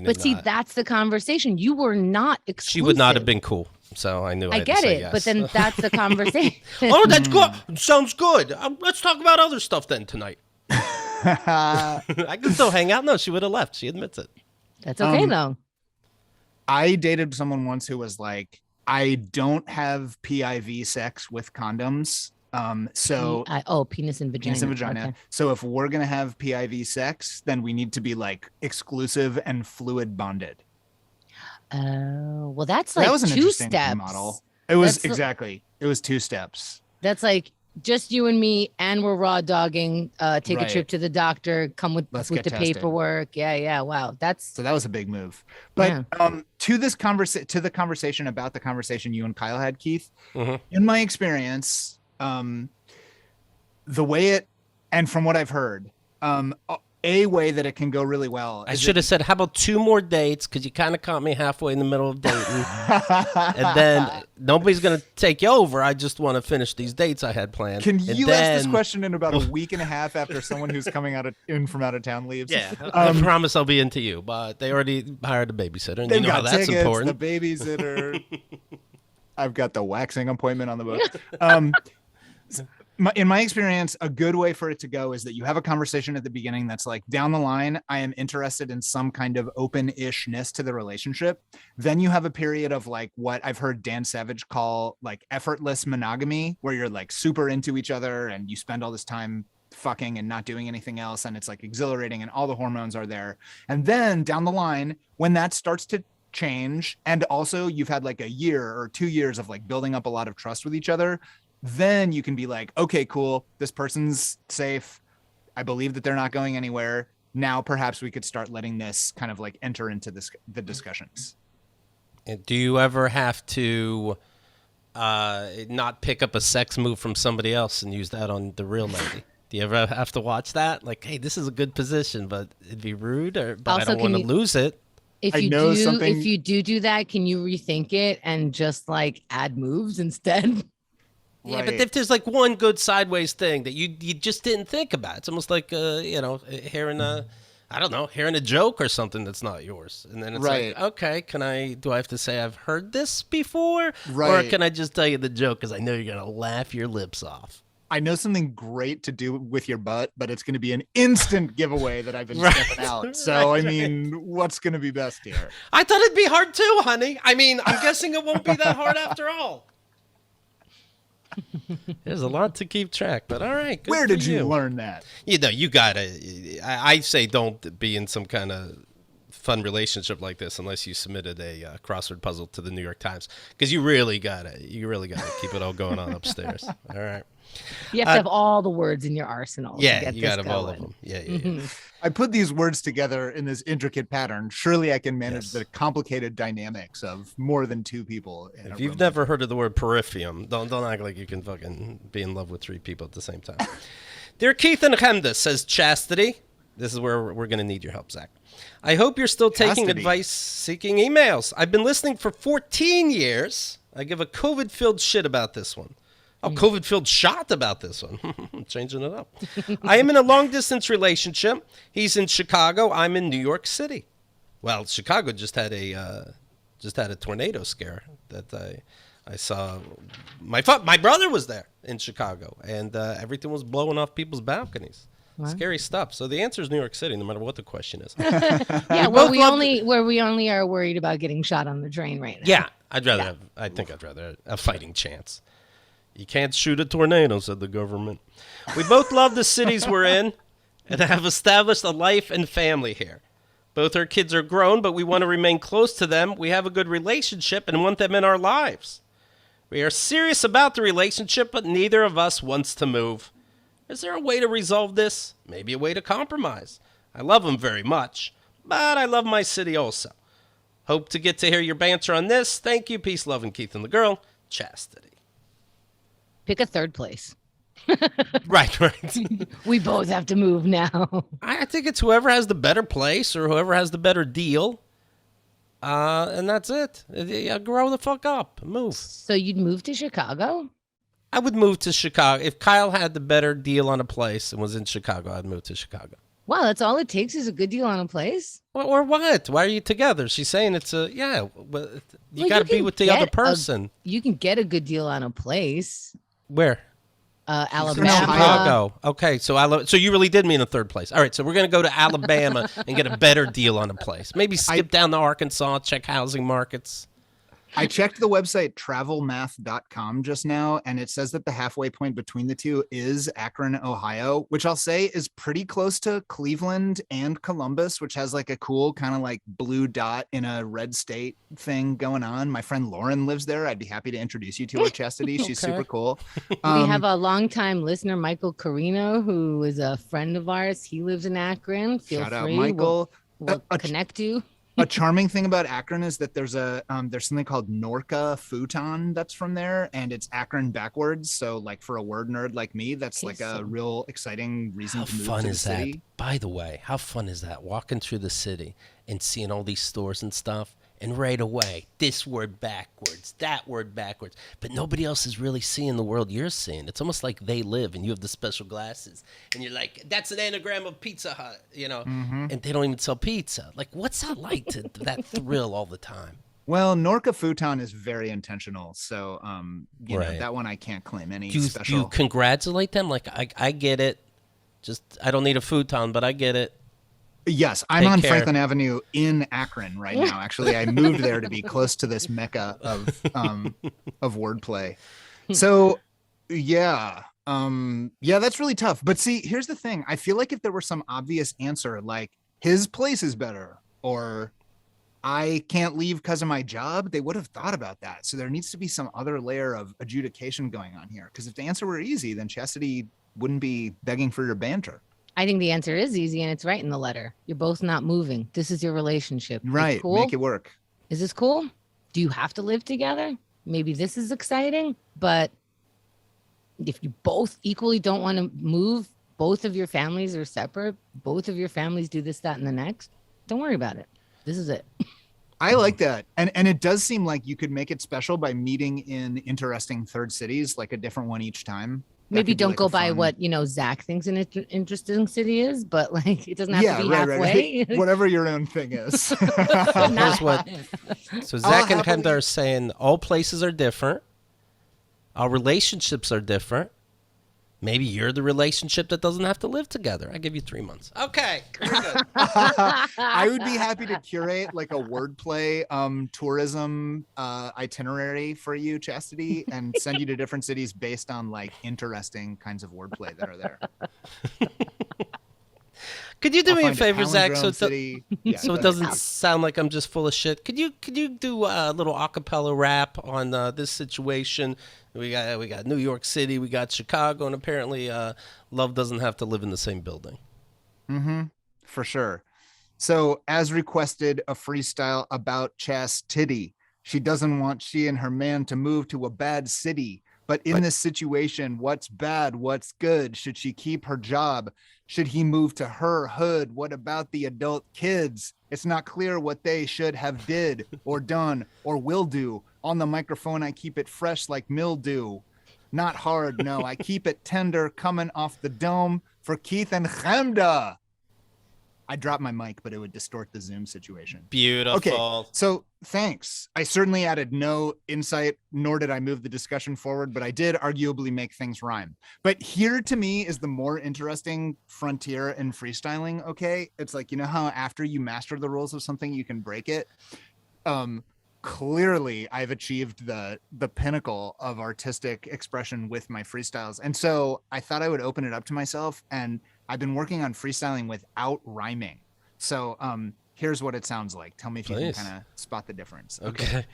But see, that's the conversation. You were not exclusive. She would not have been cool. So I knew I get it, yes. But then that's the conversation. Oh, that's good. Sounds good. Let's talk about other stuff then tonight. I can still hang out. No, she would have left. She admits it. That's okay, though. I dated someone once who was like, I don't have PIV sex with condoms. Penis and vagina. Penis and vagina. Okay. So if we're going to have PIV sex, then we need to be like exclusive and fluid bonded. Oh, well, that's like that was an 2 steps. Model. It was exactly. It was 2 steps. That's like just you and me, and we're raw dogging. Take a trip to the doctor. Come with the tested. Paperwork. Yeah. Wow, so that was a big move. But to the conversation about the conversation you and Kyle had, Keith. Mm-hmm. In my experience, the way it, and from what I've heard, a way that it can go really well. I should have said, how about 2 more dates? Because you kind of caught me halfway in the middle of dating. And then nobody's going to take you over. I just want to finish these dates I had planned. Can you ask this question in about a week and a half after someone who's coming from out of town leaves? Yeah, I promise I'll be into you. But they already hired a babysitter. And you know how that's tickets, important. The babysitter. I've got the waxing appointment on the book. In my experience, a good way for it to go is that you have a conversation at the beginning that's like, down the line, I am interested in some kind of open-ishness to the relationship. Then you have a period of like what I've heard Dan Savage call like effortless monogamy, where you're like super into each other and you spend all this time fucking and not doing anything else. And it's like exhilarating and all the hormones are there. And then down the line, when that starts to change, and also you've had like a year or 2 years of like building up a lot of trust with each other, then you can be like, okay, cool. This person's safe. I believe that they're not going anywhere. Now, perhaps we could start letting this kind of like enter into the discussions. And do you ever have to not pick up a sex move from somebody else and use that on the real lady? Do you ever have to watch that? Like, hey, this is a good position, but it'd be rude, but also, I don't want to lose it. If you do that, can you rethink it and just like add moves instead? Yeah, but if there's like one good sideways thing that you just didn't think about, it's almost like hearing a joke or something that's not yours, and then it's like, okay, do I have to say I've heard this before, or can I just tell you the joke because I know you're gonna laugh your lips off? I know something great to do with your butt, but it's going to be an instant giveaway that I've been stepping out. So, I mean, what's going to be best here? I thought it'd be hard too, honey. I mean, I'm guessing it won't be that hard after all. There's a lot to keep track, but all right. Where did you learn that? You gotta. I say don't be in some kind of fun relationship like this unless you submitted a crossword puzzle to the New York Times, because you really gotta keep it all going on upstairs. All right. You have to have all the words in your arsenal. Yeah, you gotta have all of them. Yeah. Mm-hmm. I put these words together in this intricate pattern. Surely I can manage the complicated dynamics of more than 2 people. If you've never heard of the word peripheum, don't act like you can fucking be in love with 3 people at the same time. Dear Keith and Chemda, says Chastity. This is where we're going to need your help, Zach. I hope you're still taking advice-seeking emails. I've been listening for 14 years. I give a COVID-filled shit about this one. Oh, COVID-filled shot about this one. Changing it up. I am in a long-distance relationship. He's in Chicago. I'm in New York City. Well, Chicago just had a tornado scare that I saw my brother was there in Chicago, and everything was blowing off people's balconies. What? Scary stuff. So the answer is New York City, no matter what the question is. Yeah, where we only are worried about getting shot on the train right now. Yeah, I think I'd rather a fighting chance. You can't shoot a tornado, said the government. We both love the cities we're in and have established a life and family here. Both our kids are grown, but we want to remain close to them. We have a good relationship and want them in our lives. We are serious about the relationship, but neither of us wants to move. Is there a way to resolve this? Maybe a way to compromise. I love them very much, but I love my city also. Hope to get to hear your banter on this. Thank you. Peace, love, and Keith and the girl. Chastity. Pick a third place. Right. We both have to move now. I think it's whoever has the better place or whoever has the better deal. And that's it. Grow the fuck up. Move. So you'd move to Chicago? I would move to Chicago. If Kyle had the better deal on a place and was in Chicago, I'd move to Chicago. Wow, that's all it takes is a good deal on a place? Or what? Why are you together? She's saying it's you got to be with the other person. You can get a good deal on a place. Where? Alabama. Chicago. Okay, so you really did mean a third place. All right, so we're going to go to Alabama and get a better deal on a place. Maybe skip down to Arkansas, check housing markets. I checked the website travelmath.com just now, and it says that the halfway point between the two is Akron, Ohio, which I'll say is pretty close to Cleveland and Columbus, which has like a cool kind of like blue dot in a red state thing going on. My friend Lauren lives there. I'd be happy to introduce you to her, Chastity. She's super cool. We have a longtime listener, Michael Carino, who is a friend of ours. He lives in Akron. Feel Shout free. out, Michael. We'll connect you. A charming thing about Akron is that there's something called Norca Futon that's from there, and it's Akron backwards. So like for a word nerd like me, that's like a real exciting reason to move to the city. How fun is that? By the way, how fun is that? Walking through the city and seeing all these stores and stuff, and right away, this word backwards, that word backwards. But nobody else is really seeing the world you're seeing. It's almost like they live and you have the special glasses. And you're like, that's an anagram of Pizza Hut, And they don't even sell pizza. Like, what's that like to that thrill all the time? Well, Norca Futon is very intentional. So, you know, that one I can't claim any special. Do you congratulate them? Like, I get it. I don't need a futon, but I get it. Yes, I'm on Franklin Avenue in Akron right now. Actually, I moved there to be close to this mecca of wordplay. So, yeah, that's really tough. But see, here's the thing. I feel like if there were some obvious answer, like his place is better, or I can't leave because of my job, they would have thought about that. So there needs to be some other layer of adjudication going on here. Because if the answer were easy, then Chastity wouldn't be begging for your banter. I think the answer is easy, and it's right in the letter. You're both not moving. This is your relationship. Right. Cool? Make it work. Is this cool? Do you have to live together? Maybe this is exciting, but if you both equally don't want to move, both of your families are separate, both of your families do this, that, and the next, don't worry about it. This is it. I like that. And it does seem like you could make it special by meeting in interesting third cities, like a different one each time. Maybe don't go by what, Zach thinks an interesting city is, but like it doesn't have to be halfway. Right. Whatever your own thing is. So Zach and Kenda are saying all places are different. Our relationships are different. Maybe you're the relationship that doesn't have to live together. I give you 3 months. Okay, very good. I would be happy to curate like a wordplay tourism itinerary for you, Chastity, and send you to different cities based on like interesting kinds of wordplay that are there. Could you do me a favor, Zach, so it doesn't sound like I'm just full of shit? Could you do a little acapella rap on this situation? We got New York City, we got Chicago, and apparently love doesn't have to live in the same building. Mm-hmm. For sure. So as requested, a freestyle about Chastity. She doesn't want she and her man to move to a bad city. But in this situation, what's bad? What's good? Should she keep her job? Should he move to her hood? What about the adult kids? It's not clear what they should have did or done or will do. On the microphone, I keep it fresh like mildew. Not hard, no. I keep it tender coming off the dome for Keith and Chemda. I dropped my mic, but it would distort the Zoom situation. Beautiful. Okay, so thanks. I certainly added no insight, nor did I move the discussion forward, but I did arguably make things rhyme. But here to me is the more interesting frontier in freestyling, okay? It's like, you know how after you master the rules of something, you can break it? Clearly, I've achieved the pinnacle of artistic expression with my freestyles. And so I thought I would open it up to myself, and I've been working on freestyling without rhyming. So here's what it sounds like. Tell me if you can kind of spot the difference. Okay.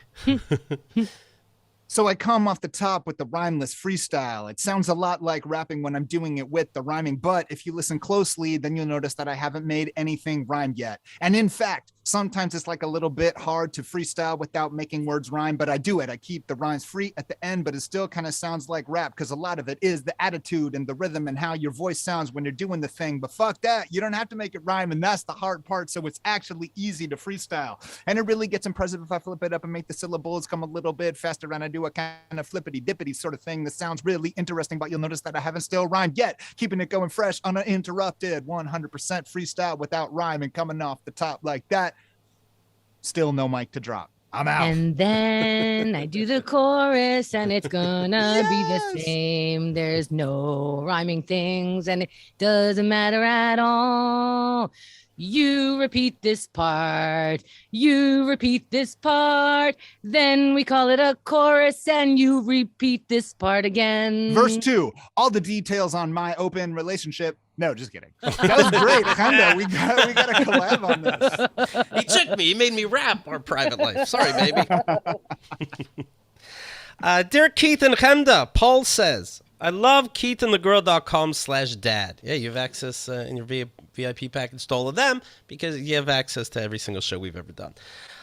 So I come off the top with the rhymeless freestyle. It sounds a lot like rapping when I'm doing it with the rhyming, but if you listen closely, then you'll notice that I haven't made anything rhyme yet. And in fact, sometimes it's like a little bit hard to freestyle without making words rhyme, but I do it. I keep the rhymes free at the end, but it still kind of sounds like rap because a lot of it is the attitude and the rhythm and how your voice sounds when you're doing the thing. But fuck that, you don't have to make it rhyme, and that's the hard part. So it's actually easy to freestyle. And it really gets impressive if I flip it up and make the syllables come a little bit faster, and I do a kind of flippity dippity sort of thing that sounds really interesting, but you'll notice that I haven't still rhymed yet, keeping it going fresh, uninterrupted, 100% freestyle without rhyme and coming off the top like that. Still no mic to drop. I'm out. And then I do the chorus and it's gonna be the same. There's no rhyming things and it doesn't matter at all. You repeat this part, you repeat this part, then we call it a chorus and you repeat this part again. Verse 2, all the details on my open relationship. No, just kidding. That was great. Kinda. We got a collab on this. He took me. He made me rap our private life. Sorry, baby. Dear Keith and Chemda, Paul says, I love keithandthegirl.com/dad. Yeah, you have access in your VIP package to all of them because you have access to every single show we've ever done.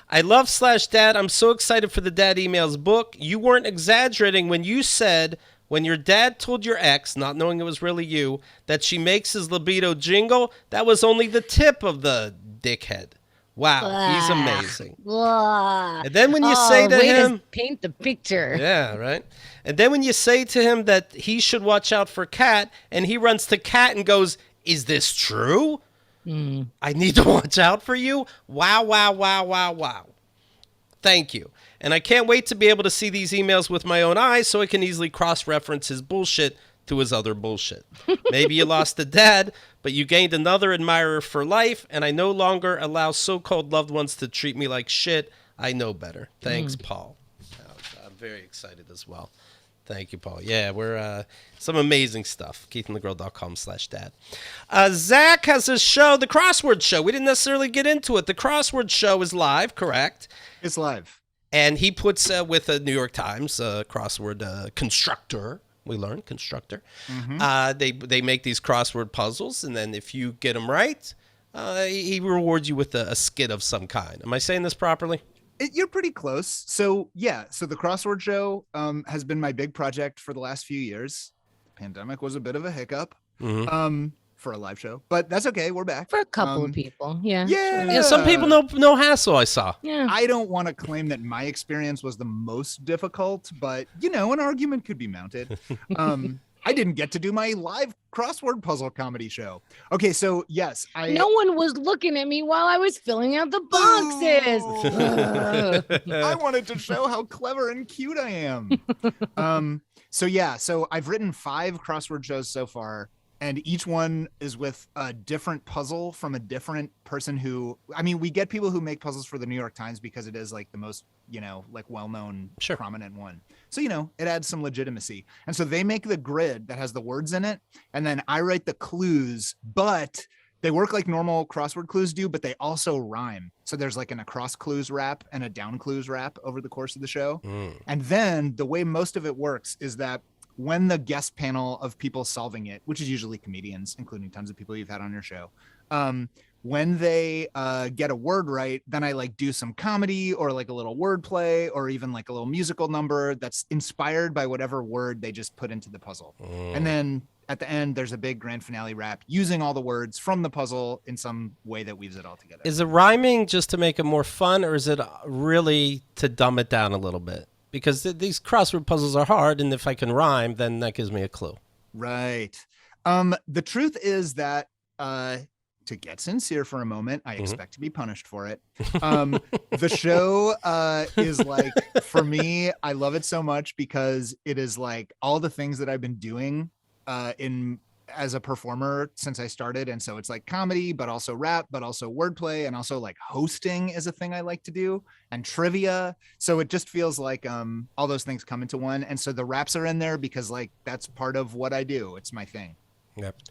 I love /dad. I'm so excited for the Dad Emails book. You weren't exaggerating when you said when your dad told your ex, not knowing it was really you, that she makes his libido jingle. That was only the tip of the dickhead. Wow, he's amazing. And then when you say to him, paint the picture. Yeah, right. And then when you say to him that he should watch out for Kat, and he runs to Kat and goes, "Is this true? I need to watch out for you." Wow, wow, wow, wow, wow. Thank you. And I can't wait to be able to see these emails with my own eyes so I can easily cross-reference his bullshit to his other bullshit. Maybe you lost a dad, but you gained another admirer for life, and I no longer allow so-called loved ones to treat me like shit. I know better. Thanks, Paul. I'm very excited as well. Thank you, Paul. Yeah, we're some amazing stuff. KeithandTheGirl.com/dad. Zach has a show, the Crossword Show. We didn't necessarily get into it. The Crossword Show is live, correct? It's live. And he puts with the New York Times crossword constructor. We learned constructor. Mm-hmm. They make these crossword puzzles, and then if you get them right, he rewards you with a skit of some kind. Am I saying this properly? You're pretty close. So yeah, so the Crossword Show has been my big project for the last few years. The pandemic was a bit of a hiccup for a live show, but that's okay. We're back. For a couple of people. Yeah. Yeah. Yeah, some people no hassle, I saw. Yeah. I don't want to claim that my experience was the most difficult, but an argument could be mounted. I didn't get to do my live crossword puzzle comedy show. Okay, so yes, no one was looking at me while I was filling out the boxes. I wanted to show how clever and cute I am. So I've written 5 crossword shows so far, and each one is with a different puzzle from a different person we get people who make puzzles for the New York Times because it is like the most, well-known, prominent one. So, it adds some legitimacy. And so they make the grid that has the words in it, and then I write the clues, but they work like normal crossword clues do, but they also rhyme. So there's like an across clues rap and a down clues rap over the course of the show. And then the way most of it works is that when the guest panel of people solving it, which is usually comedians, including tons of people you've had on your show, when they get a word right, then I do some comedy or like a little word play or even like a little musical number that's inspired by whatever word they just put into the puzzle. And then at the end, there's a big grand finale rap using all the words from the puzzle in some way that weaves it all together. Is it rhyming just to make it more fun, or is it really to dumb it down a little bit? Because these crossword puzzles are hard, and if I can rhyme, then that gives me a clue. Right. The truth is that, to to get sincere for a moment, I expect to be punished for it. The show is like, for me, I love it so much because it is like all the things that I've been doing as a performer since I started. And so it's like comedy, but also rap, but also wordplay, and also like hosting is a thing I like to do, and trivia. So it just feels like all those things come into one. And so the raps are in there because like that's part of what I do. It's my thing. Yep.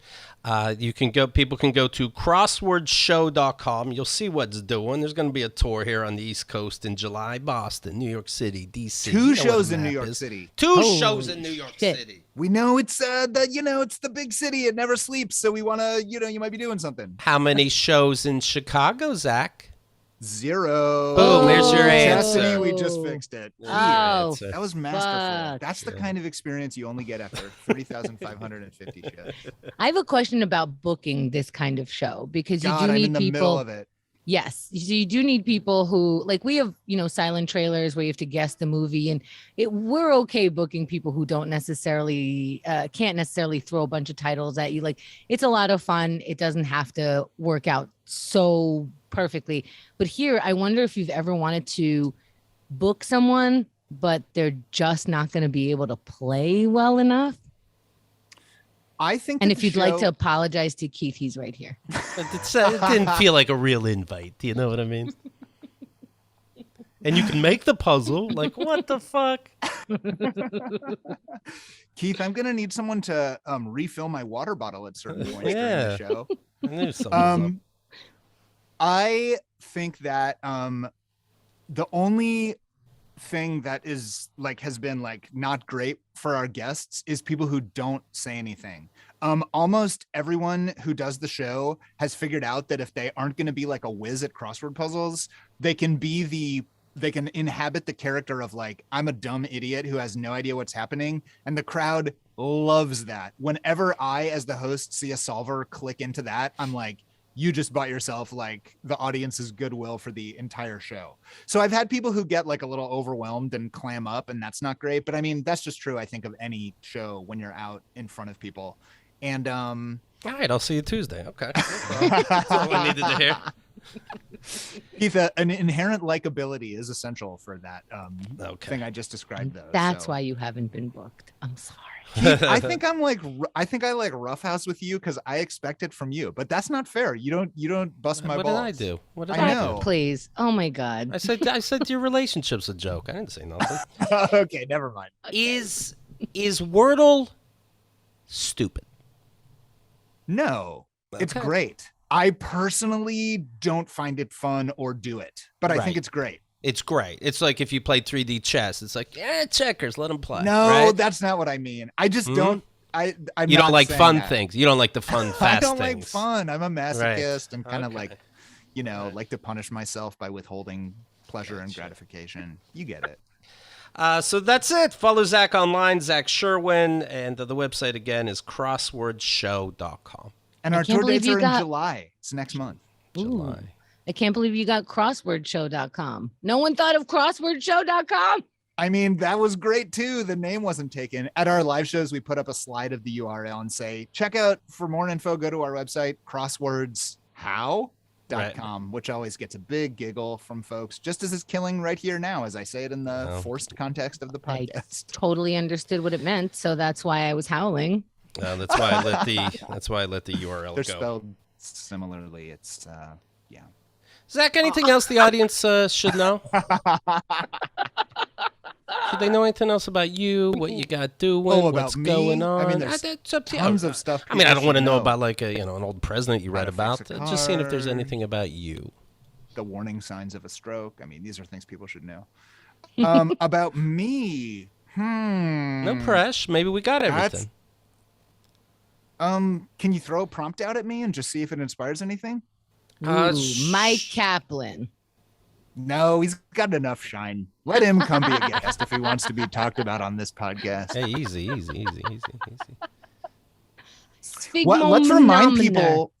People can go to crosswordshow.com. You'll see what's doing. There's going to be a tour here on the East Coast in July, Boston, New York City, DC. Two shows in New York City. Two shows in New York City. We know it's it's the big city. It never sleeps. So we want to, you might be doing something. How many shows in Chicago, Zach? 0. Boom, there's your answer. Chastity, we just fixed it. Oh, that was masterful. fuck. That's the kind of experience you only get after 3,550 shows. I have a question about booking this kind of show because you God, do I'm need in the people. middle of it. Yes, so you do need people who like we have, silent trailers where you have to guess the movie, and we're okay booking people who don't necessarily can't necessarily throw a bunch of titles at you. Like it's a lot of fun. It doesn't have to work out so perfectly. But here, I wonder if you've ever wanted to book someone, but they're just not going to be able to play well enough. I think, and if you'd like to apologize to Keith, he's right here. It didn't feel like a real invite. Do you know what I mean? And you can make the puzzle. Like, what the fuck? Keith, I'm gonna need someone to refill my water bottle at certain points during the show. I think that the only thing that is like has been like not great for our guests is people who don't say anything. Almost everyone who does the show has figured out that if they aren't going to be like a whiz at crossword puzzles, they can inhabit the character of like, I'm a dumb idiot who has no idea what's happening, and the crowd loves that. Whenever I as the host see a solver click into that, I'm like, you just bought yourself like the audience's goodwill for the entire show. So I've had people who get like a little overwhelmed and clam up, and that's not great. But I mean, that's just true, I think, of any show when you're out in front of people. And all right, I'll see you Tuesday. Okay. That's all I needed to hear. Keith, an inherent likability is essential for that thing I just described, though. That's why you haven't been booked. I'm sorry. Keith, I think I like roughhouse with you because I expect it from you, but that's not fair. You don't bust my balls. What did I do? What did I know? Please. Oh my God. I said your relationship's a joke. I didn't say nothing. Okay, never mind. Is Wordle stupid? No, it's great. I personally don't find it fun or do it, but I think it's great. It's great. It's like if you played 3D chess. It's like, checkers, let them play. No, right? That's not what I mean. I just don't. You don't like fun things. You don't like the fun, fast things. I don't like fun. I'm a masochist and kind of like, like to punish myself by withholding pleasure and gratification. You get it. So that's it. Follow Zach online, Zach Sherwin, and the website again is crosswordshow.com. And our tour dates are in July. It's next month. July. I can't believe you got crosswordshow.com. No one thought of crosswordshow.com. I mean, that was great too. The name wasn't taken. At our live shows, we put up a slide of the URL and say, check out for more info, go to our website, crosswordshow.com, which always gets a big giggle from folks, just as it's killing right here now, as I say it in the forced context of the podcast. I totally understood what it meant, so that's why I was howling. That's why I let the URL They're go. spelled similarly. It's Zach, anything else the audience should know? Should they know anything else about you? What you got doing? What's going on? I mean, there's tons of stuff. I mean, I don't want to know about like an old president you read about. Just seeing if there's anything about you. The warning signs of a stroke. I mean, these are things people should know. About me. No press. Maybe we got everything. Can you throw a prompt out at me and just see if it inspires anything? Myq Kaplan. No, he's got enough shine. Let him come be a guest if he wants to be talked about on this podcast. Hey, easy. Let's remind people,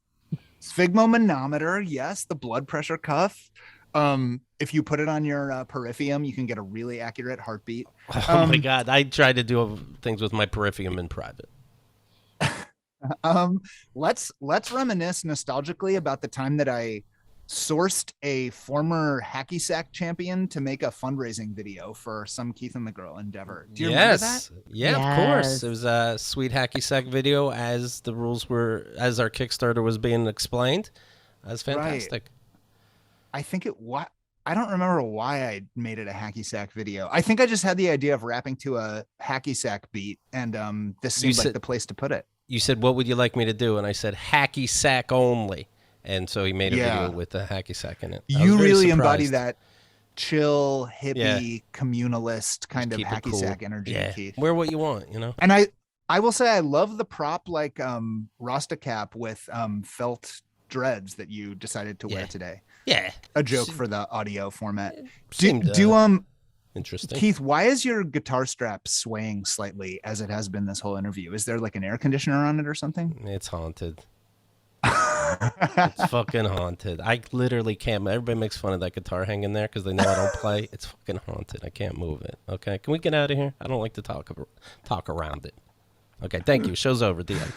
sphygmomanometer, yes, the blood pressure cuff. If you put it on your peripherum, you can get a really accurate heartbeat. Oh my God, I try to do things with my peripherum in private. Let's reminisce nostalgically about the time that I sourced a former hacky sack champion to make a fundraising video for some Keith and the Girl endeavor. Do you remember that? Yeah, of course. It was a sweet hacky sack video as the rules were, as our Kickstarter was being explained. That was fantastic. Right. I think I don't remember why I made it a hacky sack video. I think I just had the idea of rapping to a hacky sack beat, and this seemed like the place to put it. You said, what would you like me to do? And I said, hacky sack only. And so he made a video with the hacky sack in it. You really embody that chill, hippie, communalist kind of hacky sack energy, Keith. Wear what you want, you know? And I will say I love the prop like Rasta cap with felt dreads that you decided to wear today. Yeah. A joke for the audio format. Interesting. Keith, why is your guitar strap swaying slightly as it has been this whole interview? Is there like an air conditioner on it or something? It's haunted. It's fucking haunted. I literally can't. Everybody makes fun of that guitar hanging there because they know I don't play. It's fucking haunted. I can't move it. Okay, can we get out of here? I don't like to talk around it. Okay, thank you. Show's over. The end.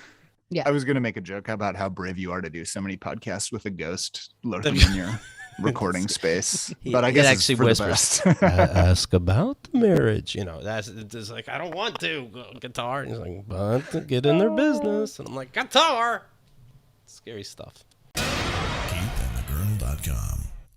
Yeah. I was gonna make a joke about how brave you are to do so many podcasts with a ghost lurking in your recording space, but I guess it actually it's for whispers. the best. Ask about the marriage. You know, that's it's like I don't want to guitar. And he's like, but get in their business, and I'm like, guitar. Scary stuff. KeithAndTheGirl.com